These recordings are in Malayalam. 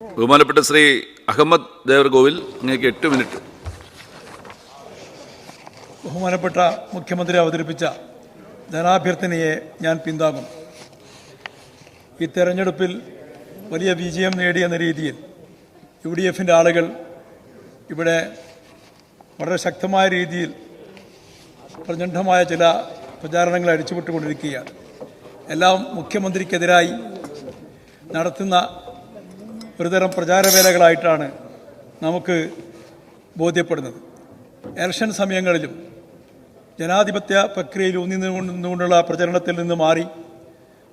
ബഹുമാനപ്പെട്ട ശ്രീ അഹമ്മദ് ദേവർകോവിൽ, അങ്ങേക്ക് 8 മിനിറ്റ്. ബഹുമാനപ്പെട്ട മുഖ്യമന്ത്രി അവതരിപ്പിച്ച ധനാഭ്യർത്ഥനയെ ഞാൻ പിന്താങ്ങും. ഈ തെരഞ്ഞെടുപ്പിൽ വലിയ വിജയം നേടിയെന്ന രീതിയിൽ UDF-ൻ്റെ ആളുകൾ ഇവിടെ വളരെ ശക്തമായ രീതിയിൽ പ്രചണ്ഡമായ ചില പ്രചാരണങ്ങൾ അടിച്ചുവിട്ടുകൊണ്ടിരിക്കുകയാണ്. എല്ലാം മുഖ്യമന്ത്രിക്കെതിരായി നടത്തുന്ന ഒരുതരം പ്രചാരവേലകളായിട്ടാണ് നമുക്ക് ബോധ്യപ്പെടുന്നത്. ഇലക്ഷൻ സമയങ്ങളിലും ജനാധിപത്യ പ്രക്രിയയിൽ ഊന്നിനിന്നുകൊണ്ടുള്ള പ്രചരണത്തിൽ നിന്ന് മാറി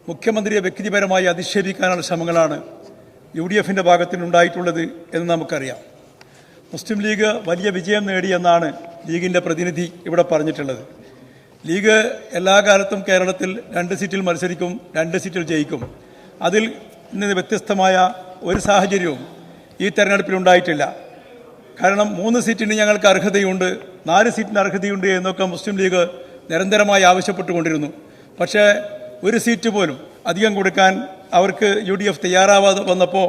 മുഖ്യമന്ത്രിയെ വ്യക്തിപരമായി അധിക്ഷേപിക്കാനുള്ള ശ്രമങ്ങളാണ് UDF-ൻ്റെ ഭാഗത്തുനിന്നുണ്ടായിട്ടുള്ളത് എന്ന് നമുക്കറിയാം. മുസ്ലിം ലീഗ് വലിയ വിജയം നേടിയെന്നാണ് ലീഗിൻ്റെ പ്രതിനിധി ഇവിടെ പറഞ്ഞിട്ടുള്ളത്. ലീഗ് എല്ലാ കാലത്തും കേരളത്തിൽ 2 സീറ്റിൽ മത്സരിക്കും, 2 സീറ്റിൽ ജയിക്കും. അതിൽ നിന്ന് വ്യത്യസ്തമായ ഒരു സാഹചര്യവും ഈ തെരഞ്ഞെടുപ്പിൽ ഉണ്ടായിട്ടില്ല. കാരണം 3 സീറ്റിന് ഞങ്ങൾക്ക് അർഹതയുണ്ട്, 4 സീറ്റിന് അർഹതയുണ്ട് എന്നൊക്കെ മുസ്ലിം ലീഗ് നിരന്തരമായി ആവശ്യപ്പെട്ടുകൊണ്ടിരുന്നു. പക്ഷേ ഒരു സീറ്റ് പോലും അധികം കൊടുക്കാൻ അവർക്ക് UDF തയ്യാറാവാതെ വന്നപ്പോൾ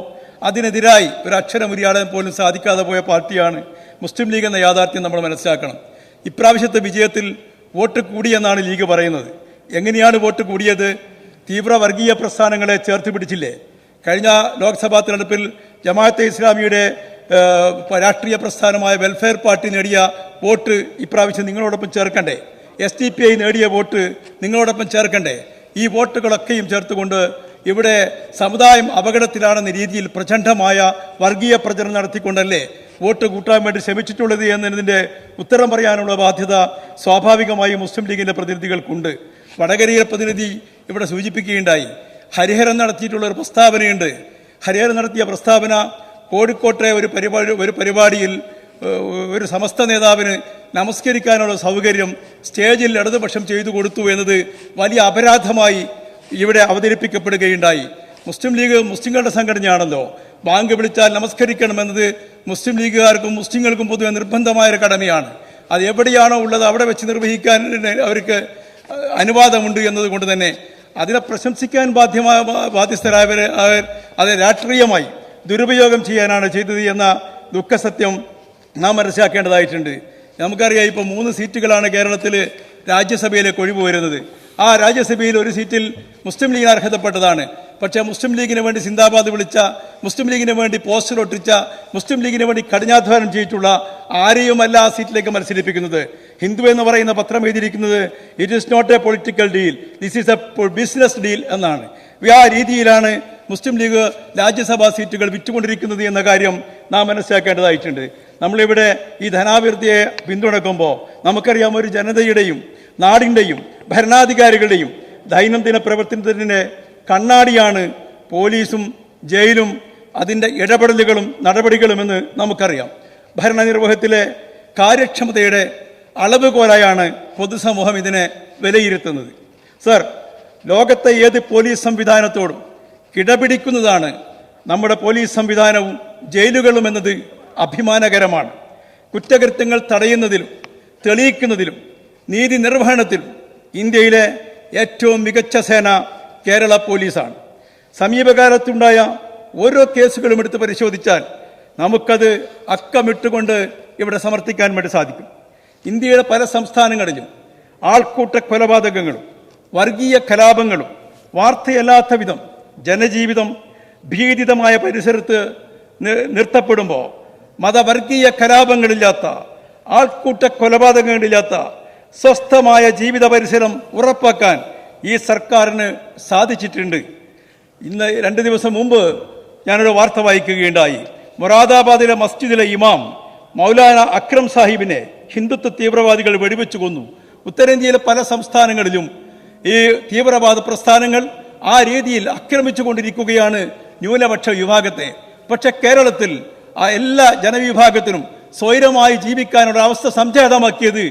അതിനെതിരായി ഒരു അക്ഷരം ഉരിയാടാൻ പോലും സാധിക്കാതെ പോയ പാർട്ടിയാണ് മുസ്ലിം ലീഗ് എന്ന യാഥാർത്ഥ്യം നമ്മൾ മനസ്സിലാക്കണം. ഇപ്രാവശ്യത്തെ വിജയത്തിൽ വോട്ട് കൂടിയെന്നാണ് ലീഗ് പറയുന്നത്. എങ്ങനെയാണ് വോട്ട് കൂടിയത്? തീവ്ര വർഗീയ പ്രസ്ഥാനങ്ങളെ ചേർത്ത് പിടിച്ചില്ലേ? കഴിഞ്ഞ ലോക്സഭാ തെരഞ്ഞെടുപ്പിൽ ജമാഅത്തെ ഇസ്ലാമിയുടെ രാഷ്ട്രീയ പ്രസ്ഥാനമായ വെൽഫെയർ പാർട്ടി നേടിയ വോട്ട് ഇപ്രാവശ്യം നിങ്ങളോടൊപ്പം ചേർക്കണ്ടേ? SDPI നേടിയ വോട്ട് നിങ്ങളോടൊപ്പം ചേർക്കണ്ടേ? ഈ വോട്ടുകളൊക്കെയും ചേർത്തുകൊണ്ട് ഇവിടെ സമുദായം അപകടത്തിലാണെന്ന രീതിയിൽ പ്രചണ്ഡമായ വർഗീയ പ്രചരണം നടത്തിക്കൊണ്ടല്ലേ വോട്ട് കൂട്ടാൻ വേണ്ടി ശ്രമിച്ചിട്ടുള്ളത് എന്നതിൻ്റെ ഉത്തരം പറയാനുള്ള ബാധ്യത സ്വാഭാവികമായും മുസ്ലിം ലീഗിൻ്റെ പ്രതിനിധികൾക്കുണ്ട്. വടകരയിലെ പ്രതിനിധി ഇവിടെ സൂചിപ്പിക്കുകയുണ്ടായി. ഹരിഹരൻ നടത്തിയിട്ടുള്ള ഒരു പ്രസ്താവനയുണ്ട്. ഹരിഹരൻ നടത്തിയ പ്രസ്താവന കോഴിക്കോട്ടെ ഒരു പരിപാടിയിൽ ഒരു സമസ്ത നേതാവിന് നമസ്കരിക്കാനുള്ള സൗകര്യം സ്റ്റേജിൽ ഇടതുപക്ഷം ചെയ്തു കൊടുത്തു എന്നത് വലിയ അപരാധമായി ഇവിടെ അവതരിപ്പിക്കപ്പെടുകയുണ്ടായി. മുസ്ലിം ലീഗ് മുസ്ലിങ്ങളുടെ സംഘടനയാണല്ലോ. ബാങ്ക് വിളിച്ചാൽ നമസ്കരിക്കണമെന്നത് മുസ്ലിം ലീഗുകാർക്കും മുസ്ലിങ്ങൾക്കും പൊതുവെ നിർബന്ധമായൊരു കടമയാണ്. അത് എവിടെയാണോ ഉള്ളത് അവിടെ വെച്ച് നിർവഹിക്കാൻ അവർക്ക് അനുവാദമുണ്ട് എന്നതുകൊണ്ട് തന്നെ അതിനെ പ്രശംസിക്കാൻ ബാധ്യസ്ഥരായവർ അത് രാഷ്ട്രീയമായി ദുരുപയോഗം ചെയ്യാനാണ് ചെയ്തത് എന്ന ദുഃഖസത്യം നാം മനസ്സിലാക്കേണ്ടതായിട്ടുണ്ട്. നമുക്കറിയാം, ഇപ്പോൾ 3 സീറ്റുകളാണ് കേരളത്തിൽ രാജ്യസഭയിലേക്ക് ഒഴിവ് വരുന്നത്. ആ രാജ്യസഭയിൽ ഒരു സീറ്റിൽ മുസ്ലിം ലീഗിന് അർഹതപ്പെട്ടതാണ്. പക്ഷേ മുസ്ലിം ലീഗിന് വേണ്ടി സിന്ദാബാദ് വിളിച്ച, മുസ്ലിം ലീഗിന് വേണ്ടി പോസ്റ്റർ ഒട്ടിച്ച, മുസ്ലിം ലീഗിന് വേണ്ടി കഠിനാധ്വാനം ചെയ്തിട്ടുള്ള ആരെയുമല്ല ആ സീറ്റിലേക്ക് മത്സരിപ്പിക്കുന്നത്. ഹിന്ദു എന്ന് പറയുന്ന പത്രം എഴുതിയിരിക്കുന്നത് it is not a political deal, this is a business deal എന്നാണ്. ആ രീതിയിലാണ് മുസ്ലിം ലീഗ് രാജ്യസഭാ സീറ്റുകൾ വിറ്റുകൊണ്ടിരിക്കുന്നത് എന്ന കാര്യം നാം മനസ്സിലാക്കേണ്ടതായിട്ടുണ്ട്. നമ്മളിവിടെ ഈ ധനാഭിവൃദ്ധിയെ പിന്തുണയ്ക്കുമ്പോൾ നമുക്കറിയാം, ഒരു ജനതയുടെയും നാടിൻ്റെയും ഭരണാധികാരികളുടെയും ദൈനംദിന പ്രവർത്തനത്തിന് കണ്ണാടിയാണ് പോലീസും ജയിലും അതിൻ്റെ ഇടപെടലുകളും നടപടികളുമെന്ന് നമുക്കറിയാം. ഭരണനിർവഹണത്തിലെ കാര്യക്ഷമതയുടെ അളവുകോലായാണ് പൊതുസമൂഹം ഇതിനെ വിലയിരുത്തുന്നത്. സർ, ലോകത്തെ ഏത് പോലീസ് സംവിധാനത്തോടും കിടപിടിക്കുന്നതാണ് നമ്മുടെ പോലീസ് സംവിധാനവും ജയിലുകളും എന്നത് അഭിമാനകരമാണ്. കുറ്റകൃത്യങ്ങൾ തടയുന്നതിലും തെളിയിക്കുന്നതിലും നീതി നിർവഹണത്തിലും ഇന്ത്യയിലെ ഏറ്റവും മികച്ച സേന കേരള പോലീസാണ്. സമീപകാലത്തുണ്ടായ ഓരോ കേസുകളും എടുത്ത് പരിശോധിച്ചാൽ നമുക്കത് അക്കമിട്ടുകൊണ്ട് ഇവിടെ സമർത്ഥിക്കാൻ വേണ്ടി സാധിക്കും. ഇന്ത്യയുടെ പല സംസ്ഥാനങ്ങളിലും ആൾക്കൂട്ട കൊലപാതകങ്ങളും വർഗീയ കലാപങ്ങളും വാർത്തയല്ലാത്ത വിധം ജനജീവിതം ഭീതിതമായ പരിസരത്ത് നിർത്തപ്പെടുമ്പോൾ മതവർഗീയ കലാപങ്ങളില്ലാത്ത, ആൾക്കൂട്ട കൊലപാതകങ്ങളില്ലാത്ത സ്വസ്ഥമായ ജീവിത പരിസരം ഉറപ്പാക്കാൻ ഈ സർക്കാരിന് സാധിച്ചിട്ടുണ്ട്. ഇന്ന് 2 ദിവസം മുമ്പ് ഞാനൊരു വാർത്ത വായിക്കുകയുണ്ടായി. മൊറാദാബാദിലെ മസ്ജിദിലെ ഇമാം മൗലാന അക്രം സാഹിബിനെ ഹിന്ദുത്വ തീവ്രവാദികൾ വെടിവെച്ചു കൊന്നു. ഉത്തരേന്ത്യയിലെ പല സംസ്ഥാനങ്ങളിലും ഈ തീവ്രവാദ പ്രസ്ഥാനങ്ങൾ ആ രീതിയിൽ ആക്രമിച്ചു കൊണ്ടിരിക്കുകയാണ് ന്യൂനപക്ഷ വിഭാഗത്തെ. പക്ഷെ കേരളത്തിൽ ആ എല്ലാ ജനവിഭാഗത്തിനും സ്വൈരമായി ജീവിക്കാനുള്ള അവസ്ഥ സംജാതമാക്കിയത്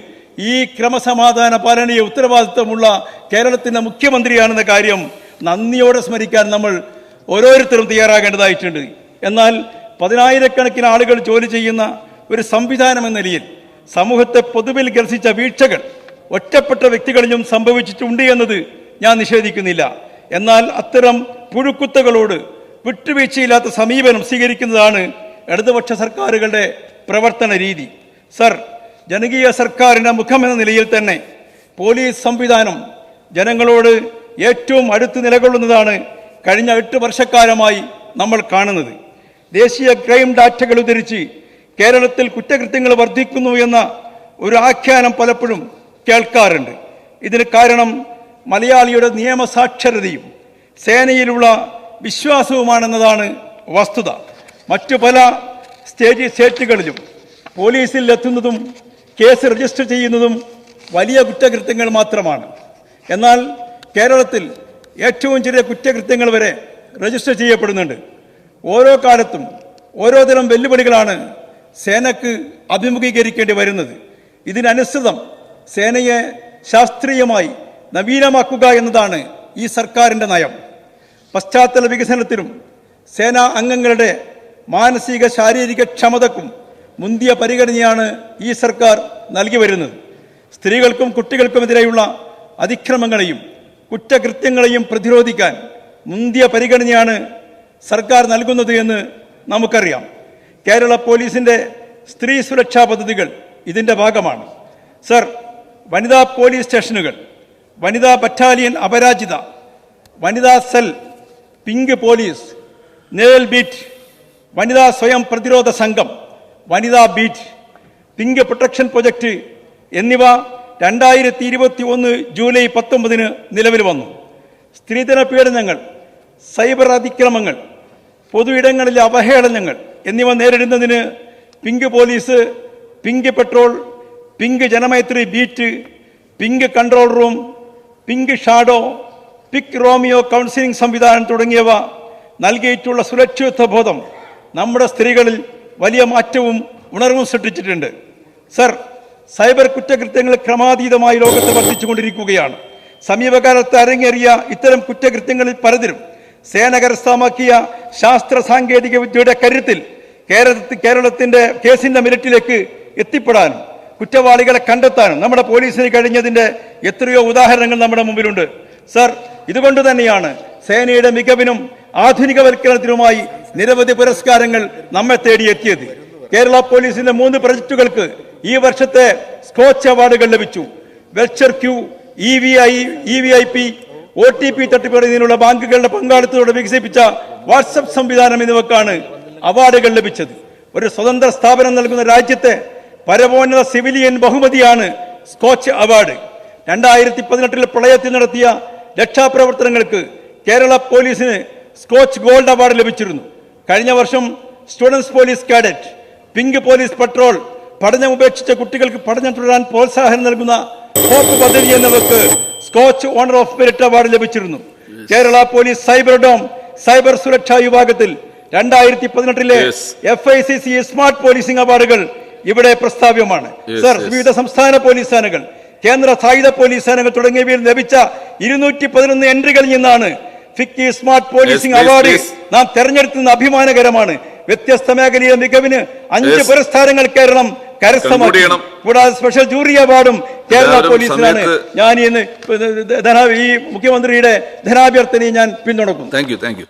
ഈ ക്രമസമാധാന പാലനയെ ഉത്തരവാദിത്വമുള്ള കേരളത്തിൻ്റെ മുഖ്യമന്ത്രിയാണെന്ന കാര്യം നന്ദിയോടെ സ്മരിക്കാൻ നമ്മൾ ഓരോരുത്തരും തയ്യാറാകേണ്ടതായിട്ടുണ്ട്. എന്നാൽ 10,000-കണക്കിന് ആളുകൾ ജോലി ചെയ്യുന്ന ഒരു സംവിധാനം എന്ന നിലയിൽ സമൂഹത്തെ പൊതുവിൽ ഗ്രസിച്ച വീഴ്ചകൾ ഒറ്റപ്പെട്ട വ്യക്തികളിലും സംഭവിച്ചിട്ടുണ്ട് എന്നത് ഞാൻ നിഷേധിക്കുന്നില്ല. എന്നാൽ അത്തരം പുഴുക്കുത്തകളോട് വിട്ടുവീഴ്ചയില്ലാത്ത സമീപനം സ്വീകരിക്കുന്നതാണ് ഇടതുപക്ഷ സർക്കാരുകളുടെ പ്രവർത്തന രീതി. സർ, ജനകീയ സർക്കാരിൻ്റെ മുഖമെന്ന നിലയിൽ തന്നെ പോലീസ് സംവിധാനം ജനങ്ങളോട് ഏറ്റവും അടുത്ത് നിലകൊള്ളുന്നതാണ് കഴിഞ്ഞ 8 വർഷക്കാലമായി നമ്മൾ കാണുന്നത്. ദേശീയ ക്രൈം ഡാറ്റകൾ ഉദ്ധരിച്ച് കേരളത്തിൽ കുറ്റകൃത്യങ്ങൾ വർദ്ധിക്കുന്നു എന്ന ഒരു ആഖ്യാനം പലപ്പോഴും കേൾക്കാറുണ്ട്. ഇതിന് കാരണം മലയാളിയുടെ നിയമസാക്ഷരതയും സേനയിലുള്ള വിശ്വാസവുമാണെന്നതാണ് വസ്തുത. മറ്റു പല സ്റ്റേറ്റുകളിലും പോലീസിൽ എത്തുന്നതും കേസ് രജിസ്റ്റർ ചെയ്യുന്നതും വലിയ കുറ്റകൃത്യങ്ങൾ മാത്രമാണ്. എന്നാൽ കേരളത്തിൽ ഏറ്റവും ചെറിയ കുറ്റകൃത്യങ്ങൾ വരെ രജിസ്റ്റർ ചെയ്യപ്പെടുന്നുണ്ട്. ഓരോ കാലത്തും ഓരോ തരം വെല്ലുവിളികളാണ് സേനക്ക് അഭിമുഖീകരിക്കേണ്ടി വരുന്നത്. ഇതിനനുസൃതം സേനയെ ശാസ്ത്രീയമായി നവീനമാക്കുക എന്നതാണ് ഈ സർക്കാരിൻ്റെ നയം. പശ്ചാത്തല വികസനത്തിനും സേനാ അംഗങ്ങളുടെ മാനസിക ശാരീരിക ക്ഷമതക്കും മുന്തിയ പരിഗണനയാണ് ഈ സർക്കാർ നൽകി വരുന്നത്. സ്ത്രീകൾക്കും കുട്ടികൾക്കുമെതിരെയുള്ള അതിക്രമങ്ങളെയും കുറ്റകൃത്യങ്ങളെയും പ്രതിരോധിക്കാൻ മുന്തിയ പരിഗണനയാണ് സർക്കാർ നൽകുന്നത് എന്ന് നമുക്കറിയാം. കേരള പോലീസിൻ്റെ സ്ത്രീ സുരക്ഷാ പദ്ധതികൾ ഇതിൻ്റെ ഭാഗമാണ്. സർ, വനിതാ പോലീസ് സ്റ്റേഷനുകൾ, വനിതാ ബറ്റാലിയൻ അപരാജിത, വനിതാ cell, pink police, naval beat, വനിതാ സ്വയം പ്രതിരോധ സംഘം, വനിതാ ബീറ്റ്, പിങ്ക് പ്രൊട്ടക്ഷൻ പ്രൊജക്ട് എന്നിവ 2021 ജൂലൈ 19 നിലവിൽ വന്നു. സ്ത്രീധന പീഡനങ്ങൾ, സൈബർ അതിക്രമങ്ങൾ, പൊതു ഇടങ്ങളിലെ അവഹേളനങ്ങൾ എന്നിവ നേരിടുന്നതിന് pink police, pink patrol, pink Janamaithri beat, pink control room, pink shadow, pink Romeo counselling സംവിധാനം തുടങ്ങിയവ നൽകിയിട്ടുള്ള സുരക്ഷിതത്വ ബോധം നമ്മുടെ സ്ത്രീകളിൽ വലിയ മാറ്റവും ഉണർവും സൃഷ്ടിച്ചിട്ടുണ്ട്. സർ, സൈബർ കുറ്റകൃത്യങ്ങൾ ക്രമാതീതമായി ലോകത്ത് വർദ്ധിച്ചുകൊണ്ടിരിക്കുകയാണ്. സമീപകാലത്ത് അരങ്ങേറിയ ഇത്തരം കുറ്റകൃത്യങ്ങളിൽ പലതിലും സേന കരസ്ഥമാക്കിയ ശാസ്ത്ര സാങ്കേതിക വിദ്യയുടെ കരുത്തിൽ കേരളത്തിന്റെ കേസിന്റെ മെറിറ്റിലേക്ക് എത്തിപ്പെടാനും കുറ്റവാളികളെ കണ്ടെത്താനും നമ്മുടെ പോലീസിന് കഴിഞ്ഞതിന്റെ എത്രയോ ഉദാഹരണങ്ങൾ നമ്മുടെ മുമ്പിലുണ്ട്. സർ, ഇതുകൊണ്ട് തന്നെയാണ് സേനയുടെ മികവിനും ആധുനികവൽക്കരണത്തിനുമായി നിരവധി പുരസ്കാരങ്ങൾ നമ്മെ തേടിയെത്തിയത്. കേരള പോലീസിന്റെ 3 പ്രൊജക്ടുകൾക്ക് ഈ വർഷത്തെ സ്കോച്ച് അവാർഡുകൾ ലഭിച്ചു. വെർച്വർ ക്യൂ, EVIP, OTP തട്ടിപ്പറിയുന്നതിനുള്ള ബാങ്കുകളുടെ പങ്കാളിത്തത്തോടെ വികസിപ്പിച്ച വാട്സപ്പ് സംവിധാനം എന്നിവക്കാണ് അവാർഡുകൾ ലഭിച്ചത്. ഒരു സ്വതന്ത്ര സ്ഥാപനം നൽകുന്ന രാജ്യത്തെ പരമോന്നത സിവിലിയൻ ബഹുമതിയാണ് സ്കോച്ച് അവാർഡ്. 2018 പ്രളയത്തിൽ നടത്തിയ രക്ഷാപ്രവർത്തനങ്ങൾക്ക് കേരള പോലീസിന് സ്കോച്ച് ഗോൾഡ് അവാർഡ് ലഭിച്ചിരുന്നു. കഴിഞ്ഞ വർഷം students police cadet, pink police patrol, പഠനം ഉപേക്ഷിച്ച കുട്ടികൾക്ക് പഠനം തുടരാൻ പ്രോത്സാഹനം നൽകുന്ന ഹോപ്പ് പദ്ധതി എന്നിവർക്ക് Skoch honour of merit award ലഭിച്ചിരുന്നു. Kerala police cyber dome, cyber സുരക്ഷാ വിഭാഗത്തിൽ 2018 FICC സ്മാർട്ട് പോലീസിംഗ് അവാർഡുകൾ ഇവിടെ പ്രസ്താവ്യമാണ്. സർ, വിവിധ സംസ്ഥാന പോലീസ് സേനകൾ, കേന്ദ്ര സായുധ പോലീസ് സേനകൾ തുടങ്ങിയവയിൽ ലഭിച്ച 211 എൻട്രികളിൽ നിന്നാണ് ഫിക്കി സ്മാർട്ട് പോലീസിംഗ് അവാർഡ് നാം തെരഞ്ഞെടുക്കുന്ന അഭിമാനകരമാണ്. വ്യത്യസ്ത മേഖലയിലെ മികവിന് 5 പുരസ്കാരങ്ങൾ കേരളം കരസ്ഥമാക്കി. കൂടാതെ സ്പെഷ്യൽ ജൂറി അവാർഡും കേരള പോലീസിനാണ്. ഞാൻ ഇന്ന് ഈ മുഖ്യമന്ത്രിയുടെ ധനാഭ്യർത്ഥനയെ ഞാൻ പിന്തുണക്കുന്നു. Thank you.